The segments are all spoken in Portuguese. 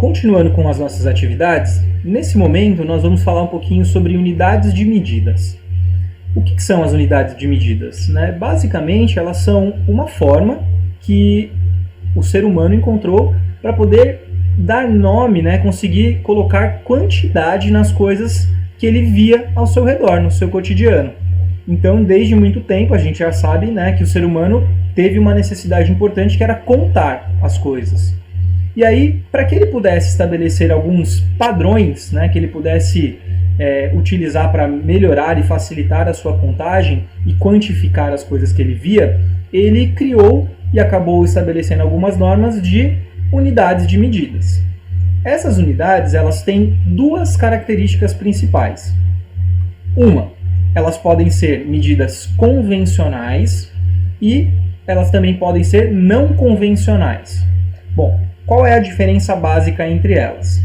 Continuando com as nossas atividades, nesse momento nós vamos falar um pouquinho sobre unidades de medidas. O que são as unidades de medidas? Basicamente, elas são uma forma que o ser humano encontrou para poder dar nome, conseguir colocar quantidade nas coisas que ele via ao seu redor, no seu cotidiano. Então, desde muito tempo, a gente já sabe que o ser humano teve uma necessidade importante que era contar as coisas. E aí, para que ele pudesse estabelecer alguns padrões, que ele pudesse utilizar para melhorar e facilitar a sua contagem e quantificar as coisas que ele via, ele criou e acabou estabelecendo algumas normas de unidades de medidas. Essas unidades, elas têm duas características principais. Uma, elas podem ser medidas convencionais e elas também podem ser não convencionais. Bom, qual é a diferença básica entre elas?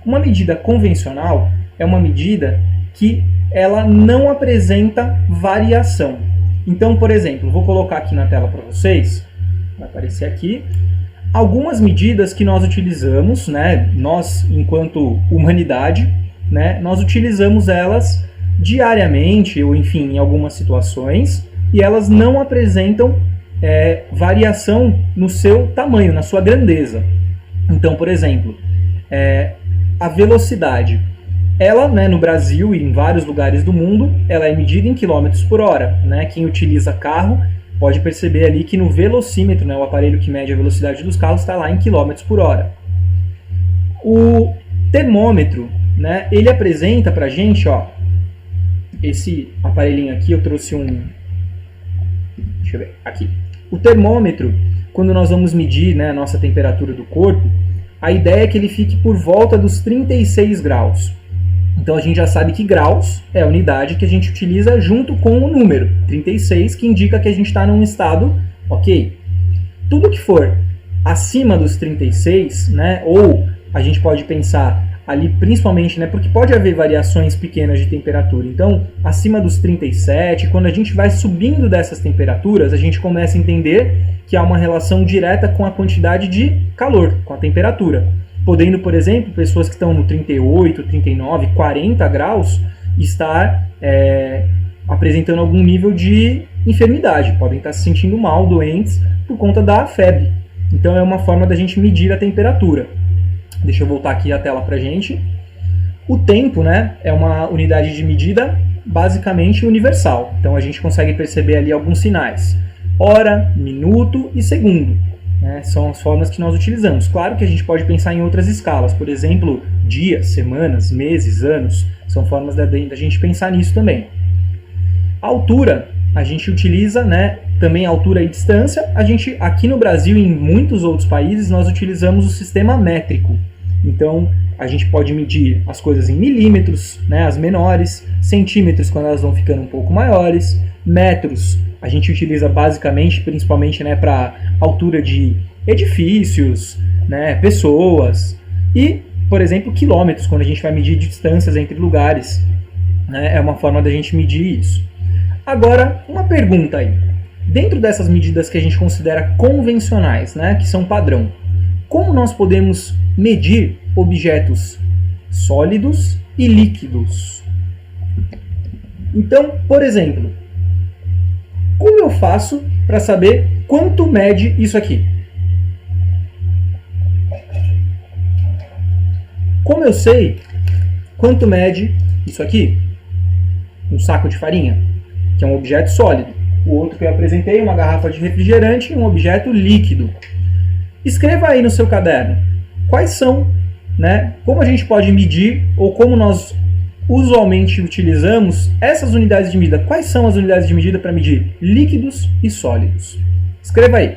Uma medida convencional é uma medida que ela não apresenta variação. Então, por exemplo, vou colocar aqui na tela para vocês, vai aparecer aqui, algumas medidas que nós utilizamos, nós enquanto humanidade, nós utilizamos elas diariamente, ou enfim, em algumas situações, e elas não apresentam variação no seu tamanho, na sua grandeza. Então, por exemplo, a velocidade, ela, no Brasil e em vários lugares do mundo, ela é medida em quilômetros por hora. Quem utiliza carro pode perceber ali que no velocímetro, o aparelho que mede a velocidade dos carros, está lá em quilômetros por hora. O termômetro, ele apresenta para a gente, esse aparelhinho aqui, eu trouxe um... Deixa eu ver, aqui. O termômetro, quando nós vamos medir a nossa temperatura do corpo, a ideia é que ele fique por volta dos 36 graus. Então a gente já sabe que graus é a unidade que a gente utiliza junto com o número 36, que indica que a gente está num estado ok. Tudo que for acima dos 36, ou a gente pode pensar ali principalmente, porque pode haver variações pequenas de temperatura. Então, acima dos 37, quando a gente vai subindo dessas temperaturas, a gente começa a entender que há uma relação direta com a quantidade de calor, com a temperatura. Podendo, por exemplo, pessoas que estão no 38, 39, 40 graus estar apresentando algum nível de enfermidade. Podem estar se sentindo mal, doentes, por conta da febre. Então é uma forma da gente medir a temperatura. Deixa eu voltar aqui a tela para a gente. O tempo, é uma unidade de medida basicamente universal. Então a gente consegue perceber ali alguns sinais. Hora, minuto e segundo. São as formas que nós utilizamos. Claro que a gente pode pensar em outras escalas. Por exemplo, dias, semanas, meses, anos. São formas da gente pensar nisso também. A altura, a gente utiliza também altura e distância. Aqui no Brasil e em muitos outros países, nós utilizamos o sistema métrico. Então, a gente pode medir as coisas em milímetros, as menores, centímetros quando elas vão ficando um pouco maiores, metros, a gente utiliza basicamente, principalmente para altura de edifícios, pessoas, e, por exemplo, quilômetros, quando a gente vai medir distâncias entre lugares. É uma forma da gente medir isso. Agora, uma pergunta aí. Dentro dessas medidas que a gente considera convencionais, que são padrão, como nós podemos medir objetos sólidos e líquidos? Então, por exemplo, como eu faço para saber quanto mede isso aqui? Como eu sei quanto mede isso aqui? Um saco de farinha, que é um objeto sólido. O outro que eu apresentei, uma garrafa de refrigerante, um objeto líquido. Escreva aí no seu caderno quais são, como a gente pode medir ou como nós usualmente utilizamos essas unidades de medida. Quais são as unidades de medida para medir líquidos e sólidos? Escreva aí.